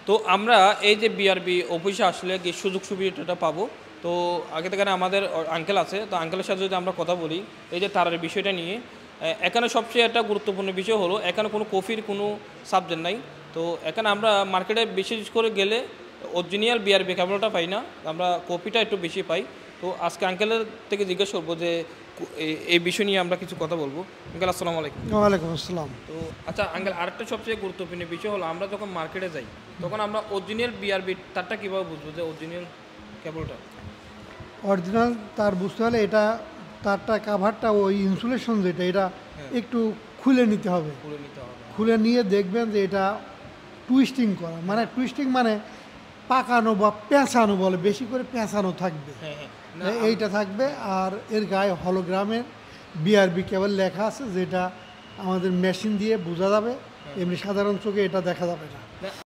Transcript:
তো আমরা এই যে বিআরবি অফিসে আসলে কি সুযোগ সুবিধাটা পাবো। তো আগে থেকে আমাদের আঙ্কেল আছে, তো আঙ্কেলের সাথে যদি আমরা কথা বলি এই যে তারের বিষয়টা নিয়ে, এখানে সবচেয়ে একটা গুরুত্বপূর্ণ বিষয় হলো এখানে কোনো কফির কোনো সাবজেক্ট নাই। তো এখানে আমরা মার্কেটে বিশেষ করে গেলে অরিজিনাল বিআরবি কেবলটা পাই না, আমরা কপিটা একটু বেশি পাই। তো আজকে আঙ্কেলের থেকে জিজ্ঞেস করবো যে এই বিষয় নিয়ে আমরা কিছু কথা বলবো। আঙ্কেল আসসালামু আলাইকুম। ওয়ালাইকুম আসসালাম। তো আচ্ছা আঙ্কেল, আরেকটা সবচেয়ে গুরুত্বপূর্ণ বিষয় হলো আমরা যখন মার্কেটে যাই তখন আমরা অরিজিনাল বিআরবি তারটা কীভাবে বুঝবো যে অরিজিনাল কেবলটা? অরিজিনাল তার বুঝতে হলে এটা তারটা কাভারটা ওই ইনসুলেশন যেটা এটা একটু খুলে নিতে হবে। খুলে নিতে হবে। খুলে নিয়ে দেখবেন যে এটা টুইস্টিং করা, মানে টুইস্টিং মানে পাকানো বা পেঁচানো বলে, বেশি করে পেঁচানো থাকবে। হ্যাঁ হ্যাঁ। এইটা থাকবে। আর এর গায়ে হলোগ্রামের বিআরবি কেবল লেখা আছে, যেটা আমাদের মেশিন দিয়ে বোঝা যাবে, এমনি সাধারণ চোখে এটা দেখা যাবে না।